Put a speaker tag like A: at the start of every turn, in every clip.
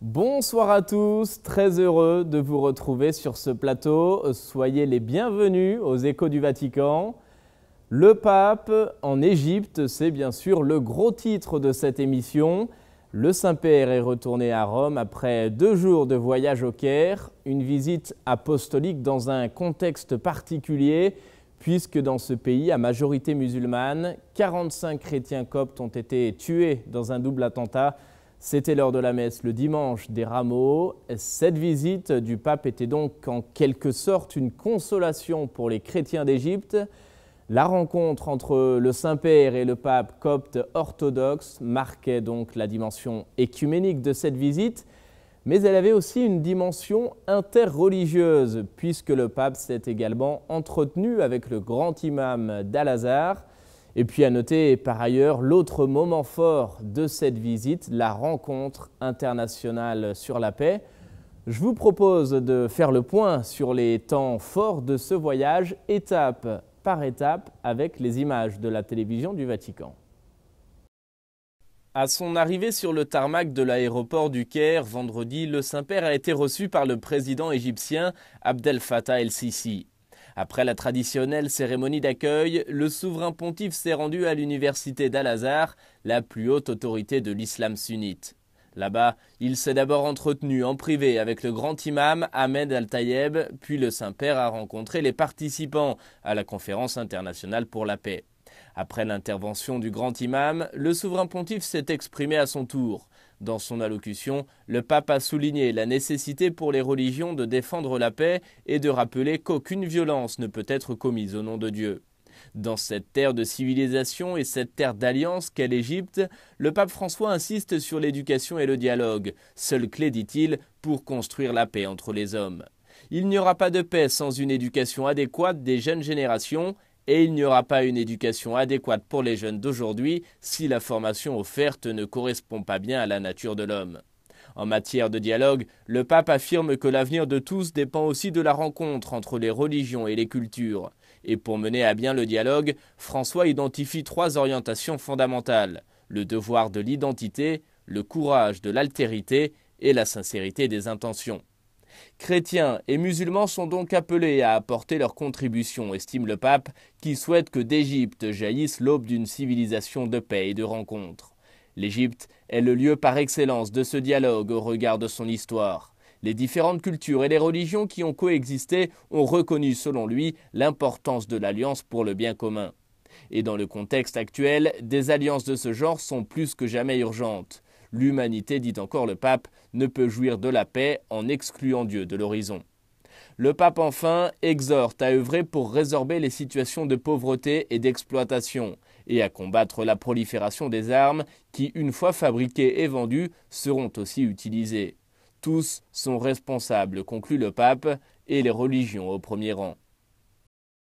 A: Bonsoir à tous, très heureux de vous retrouver sur ce plateau. Soyez les bienvenus aux Échos du Vatican. Le pape en Égypte, c'est bien sûr le gros titre de cette émission. Le Saint-Père est retourné à Rome après 2 jours de voyage au Caire, une visite apostolique dans un contexte particulier, puisque dans ce pays à majorité musulmane, 45 chrétiens coptes ont été tués dans un double attentat. C'était lors de la messe le dimanche des Rameaux. Cette visite du pape était donc en quelque sorte une consolation pour les chrétiens d'Égypte. La rencontre entre le Saint-Père et le pape copte orthodoxe marquait donc la dimension écuménique de cette visite, mais elle avait aussi une dimension interreligieuse, puisque le pape s'est également entretenu avec le grand imam d'Al-Azhar. Et puis à noter par ailleurs l'autre moment fort de cette visite, la rencontre internationale sur la paix. Je vous propose de faire le point sur les temps forts de ce voyage, étape par étape, avec les images de la télévision du Vatican. À son arrivée sur le tarmac de l'aéroport du Caire, vendredi, le Saint-Père a été reçu par le président égyptien Abdel Fattah el-Sisi. Après la traditionnelle cérémonie d'accueil, le souverain pontife s'est rendu à l'université d'Al-Azhar, la plus haute autorité de l'islam sunnite. Là-bas, il s'est d'abord entretenu en privé avec le grand imam Ahmed Al-Tayeb, puis le Saint-Père a rencontré les participants à la conférence internationale pour la paix. Après l'intervention du grand imam, le souverain pontife s'est exprimé à son tour. Dans son allocution, le pape a souligné la nécessité pour les religions de défendre la paix et de rappeler qu'aucune violence ne peut être commise au nom de Dieu. Dans cette terre de civilisation et cette terre d'alliance qu'est l'Égypte, le pape François insiste sur l'éducation et le dialogue, seule clé, dit-il, pour construire la paix entre les hommes. Il n'y aura pas de paix sans une éducation adéquate des jeunes générations, et il n'y aura pas une éducation adéquate pour les jeunes d'aujourd'hui si la formation offerte ne correspond pas bien à la nature de l'homme. En matière de dialogue, le pape affirme que l'avenir de tous dépend aussi de la rencontre entre les religions et les cultures. Et pour mener à bien le dialogue, François identifie 3 orientations fondamentales: le devoir de l'identité, le courage de l'altérité et la sincérité des intentions. Chrétiens et musulmans sont donc appelés à apporter leur contribution, estime le pape, qui souhaite que d'Égypte jaillisse l'aube d'une civilisation de paix et de rencontre. L'Égypte est le lieu par excellence de ce dialogue au regard de son histoire. Les différentes cultures et les religions qui ont coexisté ont reconnu, selon lui, l'importance de l'alliance pour le bien commun. Et dans le contexte actuel, des alliances de ce genre sont plus que jamais urgentes. L'humanité, dit encore le pape, ne peut jouir de la paix en excluant Dieu de l'horizon. Le pape, enfin, exhorte à œuvrer pour résorber les situations de pauvreté et d'exploitation et à combattre la prolifération des armes qui, une fois fabriquées et vendues, seront aussi utilisées. Tous sont responsables, conclut le pape, et les religions au premier rang.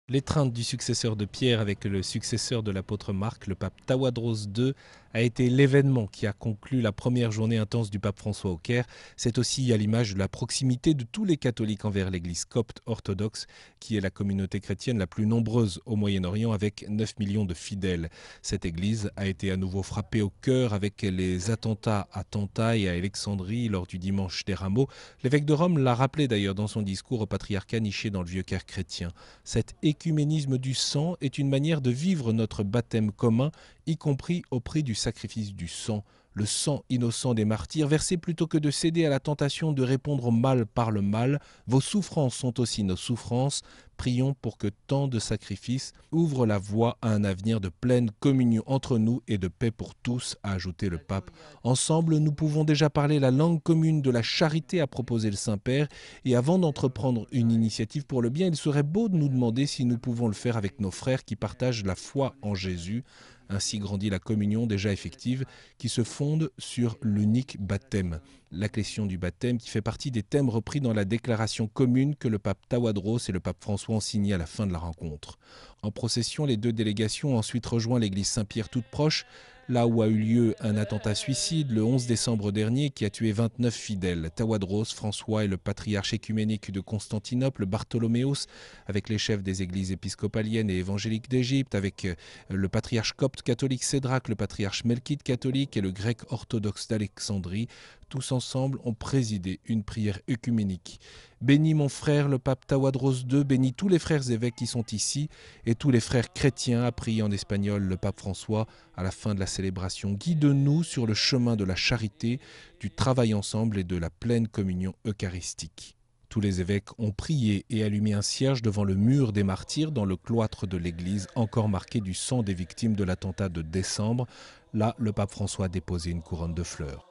B: L'étreinte du successeur de Pierre avec le successeur de l'apôtre Marc, le pape Tawadros II, a été l'événement qui a conclu la première journée intense du pape François au Caire. C'est aussi à l'image de la proximité de tous les catholiques envers l'église copte orthodoxe, qui est la communauté chrétienne la plus nombreuse au Moyen-Orient avec 9 millions de fidèles. Cette église a été à nouveau frappée au cœur avec les attentats à Tanta et à Alexandrie lors du dimanche des Rameaux. L'évêque de Rome l'a rappelé d'ailleurs dans son discours au patriarcat niché dans le vieux Caire chrétien. Cet écuménisme du sang est une manière de vivre notre baptême commun, y compris au prix du sacrifice du sang, le sang innocent des martyrs, versé plutôt que de céder à la tentation de répondre au mal par le mal. Vos souffrances sont aussi nos souffrances. Prions pour que tant de sacrifices ouvrent la voie à un avenir de pleine communion entre nous et de paix pour tous, a ajouté le pape. Ensemble, nous pouvons déjà parler la langue commune de la charité, a proposé le Saint-Père, et avant d'entreprendre une initiative pour le bien, il serait beau de nous demander si nous pouvons le faire avec nos frères qui partagent la foi en Jésus. Ainsi grandit la communion déjà effective qui se fonde sur l'unique baptême. La question du baptême qui fait partie des thèmes repris dans la déclaration commune que le pape Tawadros et le pape François ont signée à la fin de la rencontre. En procession, les 2 délégations ont ensuite rejoint l'église Saint-Pierre toute proche, là où a eu lieu un attentat suicide le 11 décembre dernier qui a tué 29 fidèles. Tawadros, François et le patriarche écuménique de Constantinople, Bartholoméos, avec les chefs des églises épiscopaliennes et évangéliques d'Égypte, avec le patriarche copte catholique Cédrac, le patriarche melkite catholique et le grec orthodoxe d'Alexandrie. tous ensemble, ont présidé une prière œcuménique. Bénis mon frère le pape Tawadros II, bénis tous les frères évêques qui sont ici et tous les frères chrétiens, a prié en espagnol le pape François à la fin de la célébration. Guide-nous sur le chemin de la charité, du travail ensemble et de la pleine communion eucharistique. Tous les évêques ont prié et allumé un cierge devant le mur des martyrs dans le cloître de l'église, encore marqué du sang des victimes de l'attentat de décembre. Là, le pape François a déposé une couronne de fleurs.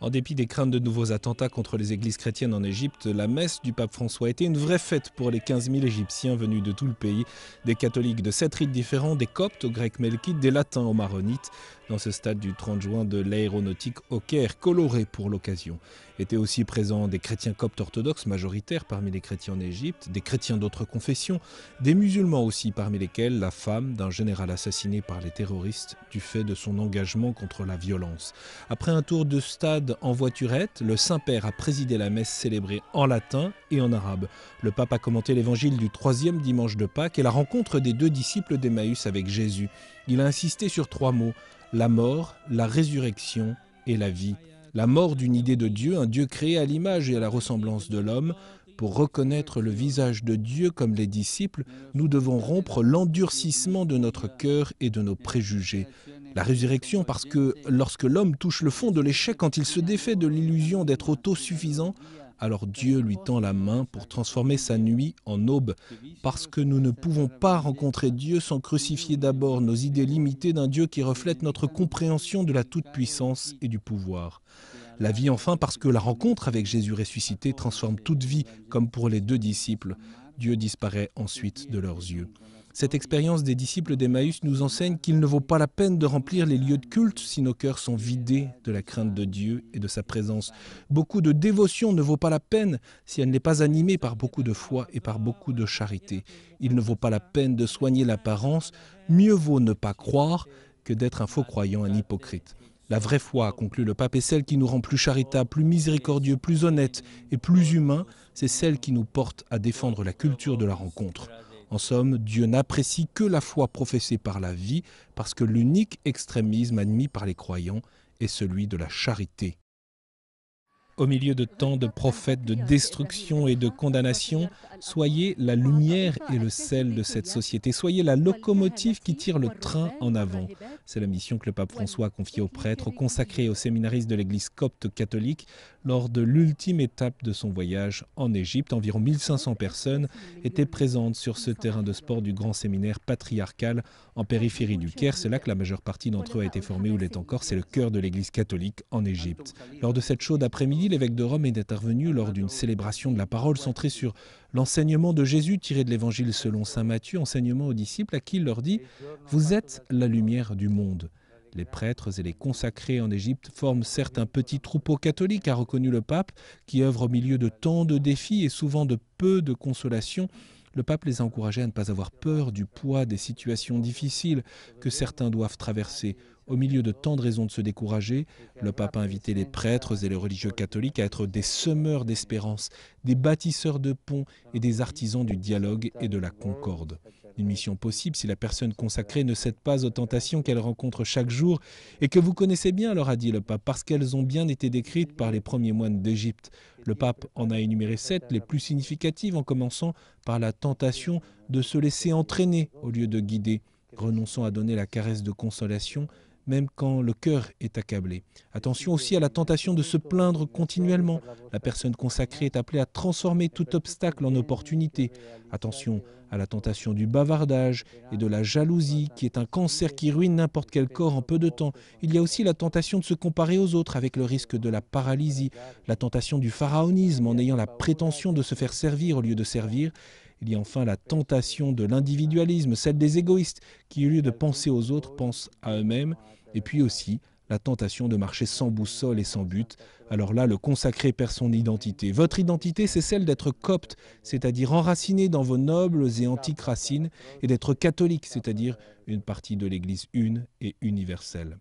B: En dépit des craintes de nouveaux attentats contre les églises chrétiennes en Égypte, la messe du pape François était une vraie fête pour les 15 000 Égyptiens venus de tout le pays, des catholiques de 7 rites différents, des coptes aux grecs melkites, des latins aux maronites, dans ce stade du 30 juin de l'aéronautique au Caire, coloré pour l'occasion. Étaient aussi présents des chrétiens coptes orthodoxes majoritaires parmi les chrétiens en Égypte, des chrétiens d'autres confessions, des musulmans aussi parmi lesquels la femme d'un général assassiné par les terroristes du fait de son engagement contre la violence. Après un tour de stade en voiturette, le Saint-Père a présidé la messe célébrée en latin et en arabe. Le pape a commenté l'évangile du 3e dimanche de Pâques et la rencontre des 2 disciples d'Emmaüs avec Jésus. Il a insisté sur 3 mots, la mort, la résurrection et la vie. La mort d'une idée de Dieu, un Dieu créé à l'image et à la ressemblance de l'homme. Pour reconnaître le visage de Dieu comme les disciples, nous devons rompre l'endurcissement de notre cœur et de nos préjugés. La résurrection parce que lorsque l'homme touche le fond de l'échec, quand il se défait de l'illusion d'être autosuffisant, alors Dieu lui tend la main pour transformer sa nuit en aube, parce que nous ne pouvons pas rencontrer Dieu sans crucifier d'abord nos idées limitées d'un Dieu qui reflète notre compréhension de la toute-puissance et du pouvoir. La vie enfin parce que la rencontre avec Jésus ressuscité transforme toute vie, comme pour les 2 disciples. Dieu disparaît ensuite de leurs yeux. Cette expérience des disciples d'Emmaüs nous enseigne qu'il ne vaut pas la peine de remplir les lieux de culte si nos cœurs sont vidés de la crainte de Dieu et de sa présence. Beaucoup de dévotion ne vaut pas la peine si elle n'est pas animée par beaucoup de foi et par beaucoup de charité. Il ne vaut pas la peine de soigner l'apparence, mieux vaut ne pas croire que d'être un faux croyant, un hypocrite. La vraie foi, conclut le pape, est celle qui nous rend plus charitables, plus miséricordieux, plus honnêtes et plus humains. C'est celle qui nous porte à défendre la culture de la rencontre. En somme, Dieu n'apprécie que la foi professée par la vie, parce que l'unique extrémisme admis par les croyants est celui de la charité. Au milieu de tant de prophètes de destruction et de condamnation, soyez la lumière et le sel de cette société. Soyez la locomotive qui tire le train en avant. C'est la mission que le pape François a confiée aux prêtres, consacrés aux séminaristes de l'église copte catholique lors de l'ultime étape de son voyage en Égypte. Environ 1500 personnes étaient présentes sur ce terrain de sport du grand séminaire patriarcal en périphérie du Caire. C'est là que la majeure partie d'entre eux a été formée ou l'est encore. C'est le cœur de l'église catholique en Égypte. Lors de cette chaude après-midi, l'évêque de Rome est intervenu lors d'une célébration de la parole centrée sur l'enseignement de Jésus tiré de l'évangile selon saint Matthieu, enseignement aux disciples à qui il leur dit « Vous êtes la lumière du monde ». Les prêtres et les consacrés en Égypte forment certes un petit troupeau catholique, a reconnu le pape, qui œuvre au milieu de tant de défis et souvent de peu de consolation. Le pape les a encouragés à ne pas avoir peur du poids des situations difficiles que certains doivent traverser. Au milieu de tant de raisons de se décourager, le pape a invité les prêtres et les religieux catholiques à être des semeurs d'espérance, des bâtisseurs de ponts et des artisans du dialogue et de la concorde. Une mission possible si la personne consacrée ne cède pas aux tentations qu'elle rencontre chaque jour et que vous connaissez bien, leur a dit le pape, parce qu'elles ont bien été décrites par les premiers moines d'Égypte. Le pape en a énuméré 7, les plus significatives, en commençant par la tentation de se laisser entraîner au lieu de guider, renonçant à donner la caresse de consolation, même quand le cœur est accablé. Attention aussi à la tentation de se plaindre continuellement. La personne consacrée est appelée à transformer tout obstacle en opportunité. Attention à la tentation du bavardage et de la jalousie, qui est un cancer qui ruine n'importe quel corps en peu de temps. Il y a aussi la tentation de se comparer aux autres avec le risque de la paralysie, la tentation du pharaonisme en ayant la prétention de se faire servir au lieu de servir. Il y a enfin la tentation de l'individualisme, celle des égoïstes, qui au lieu de penser aux autres, pensent à eux-mêmes. Et puis aussi la tentation de marcher sans boussole et sans but. Alors là, le consacré perd son identité. Votre identité, c'est celle d'être copte, c'est-à-dire enraciné dans vos nobles et antiques racines, et d'être catholique, c'est-à-dire une partie de l'Église une et universelle.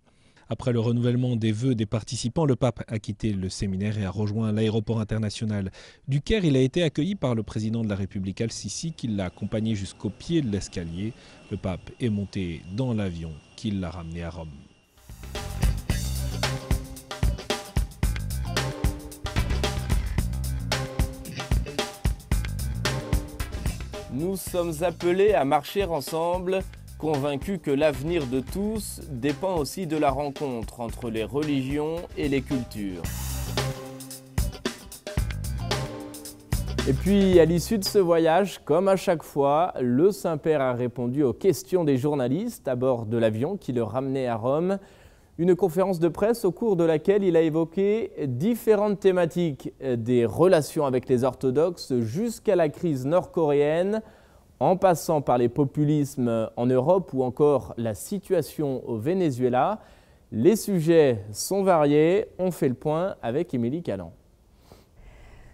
B: Après le renouvellement des vœux des participants, le pape a quitté le séminaire et a rejoint l'aéroport international du Caire. Il a été accueilli par le président de la République Al-Sisi qui l'a accompagné jusqu'au pied de l'escalier. Le pape est monté dans l'avion qui l'a ramené à Rome.
A: Nous sommes appelés à marcher ensemble, convaincus que l'avenir de tous dépend aussi de la rencontre entre les religions et les cultures. Et puis, à l'issue de ce voyage, comme à chaque fois, le Saint-Père a répondu aux questions des journalistes à bord de l'avion qui le ramenait à Rome. Une conférence de presse au cours de laquelle il a évoqué différentes thématiques, des relations avec les orthodoxes jusqu'à la crise nord-coréenne, en passant par les populismes en Europe ou encore la situation au Venezuela. Les sujets sont variés. On fait le point avec Émilie Callan.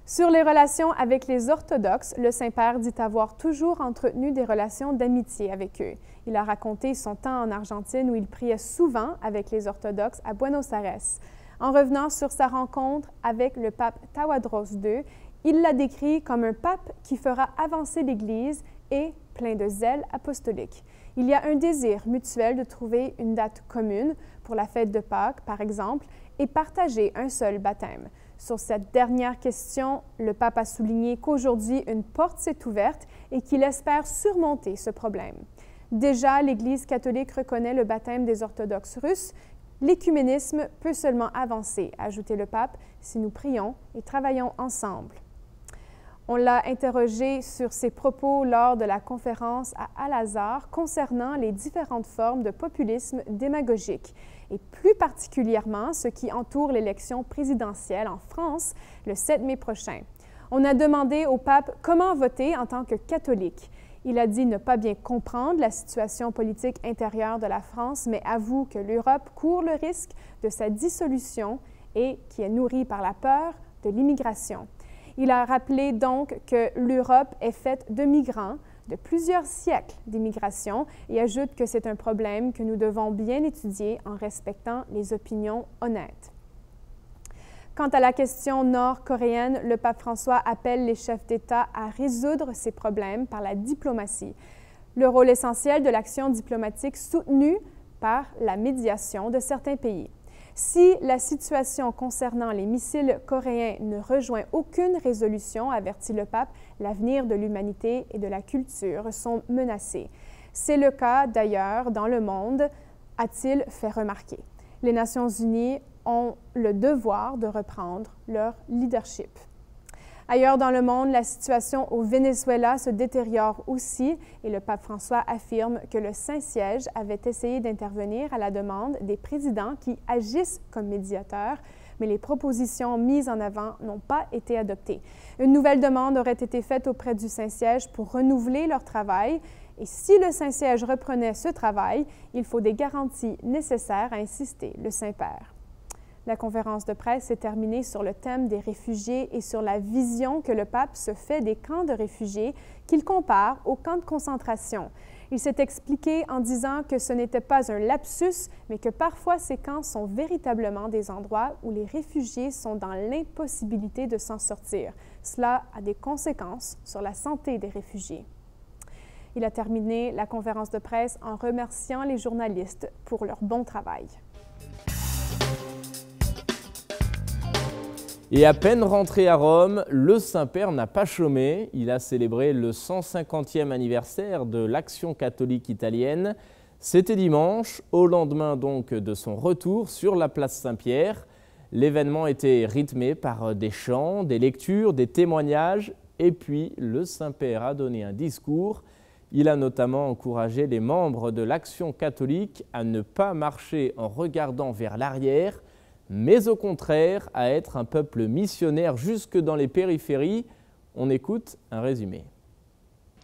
C: Sur les relations avec les orthodoxes, le Saint-Père dit avoir toujours entretenu des relations d'amitié avec eux. Il a raconté son temps en Argentine où il priait souvent avec les orthodoxes à Buenos Aires. En revenant sur sa rencontre avec le pape Tawadros II, il l'a décrit comme un pape qui fera avancer l'Église et plein de zèle apostolique. Il y a un désir mutuel de trouver une date commune pour la fête de Pâques, par exemple, et partager un seul baptême. Sur cette dernière question, le pape a souligné qu'aujourd'hui, une porte s'est ouverte et qu'il espère surmonter ce problème. Déjà, l'Église catholique reconnaît le baptême des orthodoxes russes. L'écuménisme peut seulement avancer, a ajouté le pape, si nous prions et travaillons ensemble. On l'a interrogé sur ses propos lors de la conférence à Al-Azhar concernant les différentes formes de populisme démagogique et plus particulièrement ce qui entoure l'élection présidentielle en France le 7 mai prochain. On a demandé au pape comment voter en tant que catholique. Il a dit ne pas bien comprendre la situation politique intérieure de la France, mais avoue que l'Europe court le risque de sa dissolution et qui est nourrie par la peur de l'immigration. Il a rappelé donc que l'Europe est faite de migrants, de plusieurs siècles d'immigration, et ajoute que c'est un problème que nous devons bien étudier en respectant les opinions honnêtes. Quant à la question nord-coréenne, le pape François appelle les chefs d'État à résoudre ces problèmes par la diplomatie. Le rôle essentiel de l'action diplomatique soutenue par la médiation de certains pays. Si la situation concernant les missiles coréens ne rejoint aucune résolution, avertit le pape, l'avenir de l'humanité et de la culture sont menacés. C'est le cas d'ailleurs dans le monde, a-t-il fait remarquer. Les Nations unies ont le devoir de reprendre leur leadership. Ailleurs dans le monde, la situation au Venezuela se détériore aussi et le pape François affirme que le Saint-Siège avait essayé d'intervenir à la demande des présidents qui agissent comme médiateurs, mais les propositions mises en avant n'ont pas été adoptées. Une nouvelle demande aurait été faite auprès du Saint-Siège pour renouveler leur travail. Et si le Saint-Siège reprenait ce travail, il faut des garanties nécessaires, a insisté le Saint-Père. La conférence de presse s'est terminée sur le thème des réfugiés et sur la vision que le pape se fait des camps de réfugiés qu'il compare aux camps de concentration. Il s'est expliqué en disant que ce n'était pas un lapsus, mais que parfois ces camps sont véritablement des endroits où les réfugiés sont dans l'impossibilité de s'en sortir. Cela a des conséquences sur la santé des réfugiés. Il a terminé la conférence de presse en remerciant les journalistes pour leur bon travail.
A: Et à peine rentré à Rome, le Saint-Père n'a pas chômé. Il a célébré le 150e anniversaire de l'Action catholique italienne. C'était dimanche, au lendemain donc de son retour sur la place Saint-Pierre. L'événement était rythmé par des chants, des lectures, des témoignages. Et puis, le Saint-Père a donné un discours. Il a notamment encouragé les membres de l'Action catholique à ne pas marcher en regardant vers l'arrière, mais au contraire à être un peuple missionnaire jusque dans les périphéries. On écoute un résumé.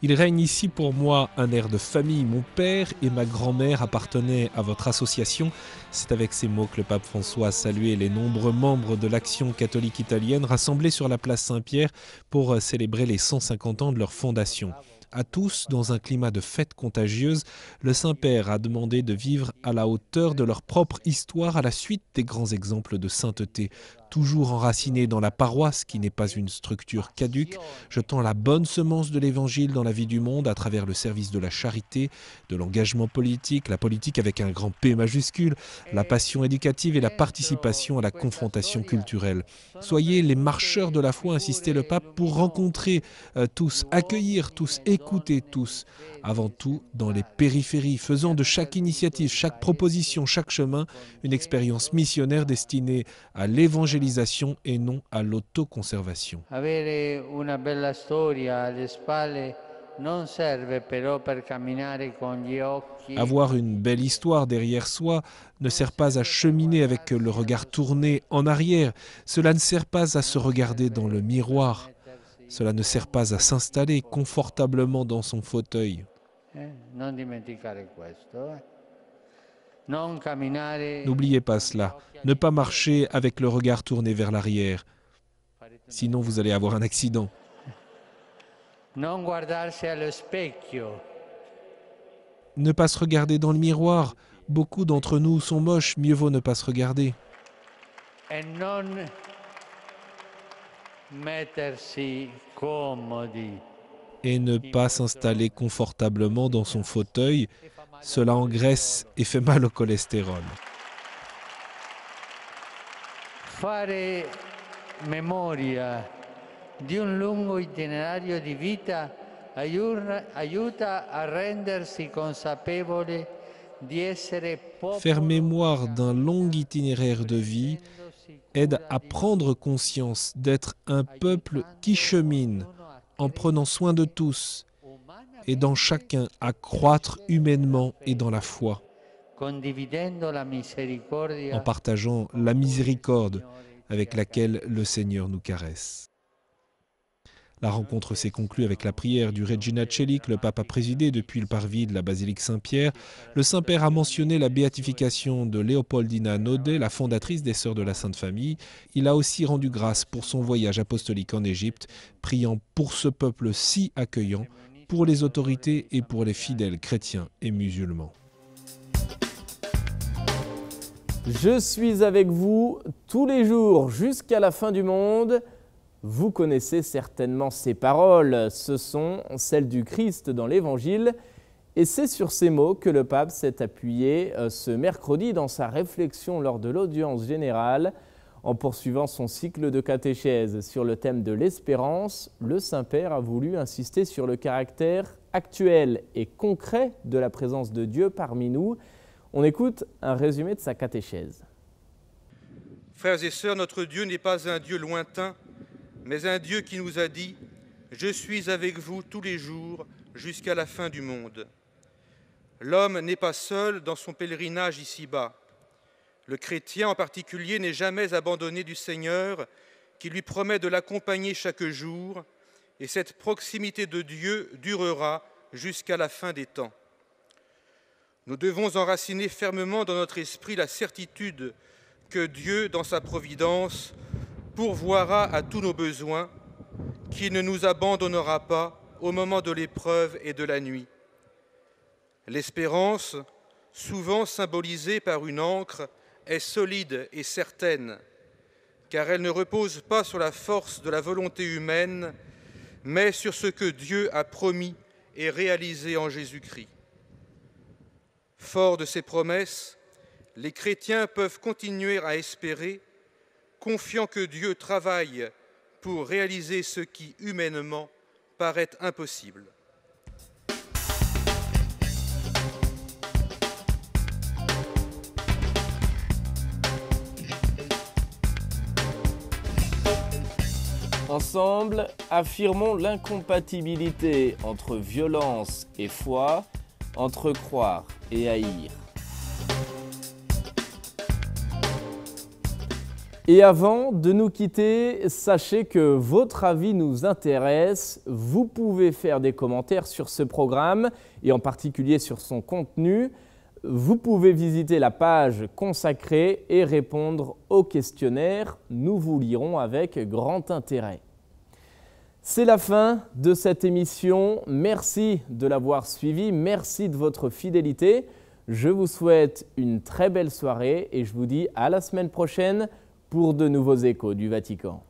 B: Il règne ici pour moi un air de famille. Mon père et ma grand-mère appartenaient à votre association. C'est avec ces mots que le pape François a salué les nombreux membres de l'Action catholique italienne rassemblés sur la place Saint-Pierre pour célébrer les 150 ans de leur fondation. À tous, dans un climat de fête contagieuse, le Saint-Père a demandé de vivre à la hauteur de leur propre histoire à la suite des grands exemples de sainteté. toujours enraciné dans la paroisse qui n'est pas une structure caduque, jetant la bonne semence de l'Évangile dans la vie du monde à travers le service de la charité, de l'engagement politique, la politique avec un grand P majuscule, la passion éducative et la participation à la confrontation culturelle. Soyez les marcheurs de la foi, insistait le pape, pour rencontrer tous, accueillir tous, écouter tous, avant tout dans les périphéries, faisant de chaque initiative, chaque proposition, chaque chemin une expérience missionnaire destinée à l'évangélisation et non à l'autoconservation.
D: Avere una bella storia alle spalle non serve però per camminare con gli occhi.
B: Avoir une belle histoire derrière soi ne sert pas à cheminer avec le regard tourné en arrière. Cela ne sert pas à se regarder dans le miroir. Cela ne sert pas à s'installer confortablement dans son fauteuil.
D: Non dimenticare questo. Non camminare.
B: N'oubliez pas cela. Ne pas marcher avec le regard tourné vers l'arrière. Sinon, vous allez avoir un accident.
D: Non guardarsi allo specchio.
B: Ne pas se regarder dans le miroir. Beaucoup d'entre nous sont moches, mieux vaut ne pas se regarder.
D: E non mettersi comodi.
B: Et ne pas s'installer confortablement dans son fauteuil. Cela engraisse et fait mal au cholestérol.
D: Fare memoria di un lungo itinerario di vita aiuta a rendersi consapevole di essere popolo.
B: Faire mémoire d'un long itinéraire de vie aide à prendre conscience d'être un peuple qui chemine en prenant soin de tous et dans chacun à croître humainement et dans la foi, en partageant la miséricorde avec laquelle le Seigneur nous caresse. La rencontre s'est conclue avec la prière du Regina Coeli que le pape a présidé depuis le parvis de la basilique Saint-Pierre. Le Saint-Père a mentionné la béatification de Leopoldina Node, la fondatrice des Sœurs de la Sainte Famille. Il a aussi rendu grâce pour son voyage apostolique en Égypte, priant pour ce peuple si accueillant, pour les autorités et pour les fidèles chrétiens et musulmans.
A: Je suis avec vous tous les jours jusqu'à la fin du monde. Vous connaissez certainement ces paroles, ce sont celles du Christ dans l'Évangile. Et c'est sur ces mots que le pape s'est appuyé ce mercredi dans sa réflexion lors de l'audience générale. En poursuivant son cycle de catéchèse sur le thème de l'espérance, le Saint-Père a voulu insister sur le caractère actuel et concret de la présence de Dieu parmi nous. On écoute un résumé de sa catéchèse.
E: Frères et sœurs, notre Dieu n'est pas un Dieu lointain, mais un Dieu qui nous a dit « Je suis avec vous tous les jours jusqu'à la fin du monde ». L'homme n'est pas seul dans son pèlerinage ici-bas. Le chrétien en particulier n'est jamais abandonné du Seigneur qui lui promet de l'accompagner chaque jour, et cette proximité de Dieu durera jusqu'à la fin des temps. Nous devons enraciner fermement dans notre esprit la certitude que Dieu, dans sa providence, pourvoira à tous nos besoins, qu'il ne nous abandonnera pas au moment de l'épreuve et de la nuit. L'espérance, souvent symbolisée par une ancre, est solide et certaine, car elle ne repose pas sur la force de la volonté humaine, mais sur ce que Dieu a promis et réalisé en Jésus-Christ. Forts de ces promesses, les chrétiens peuvent continuer à espérer, confiant que Dieu travaille pour réaliser ce qui, humainement, paraît impossible.
A: Ensemble, affirmons l'incompatibilité entre violence et foi, entre croire et haïr. Et avant de nous quitter, sachez que votre avis nous intéresse. Vous pouvez faire des commentaires sur ce programme et en particulier sur son contenu. Vous pouvez visiter la page consacrée et répondre au questionnaire. Nous vous lirons avec grand intérêt. C'est la fin de cette émission. Merci de l'avoir suivi. Merci de votre fidélité. Je vous souhaite une très belle soirée et je vous dis à la semaine prochaine pour de nouveaux échos du Vatican.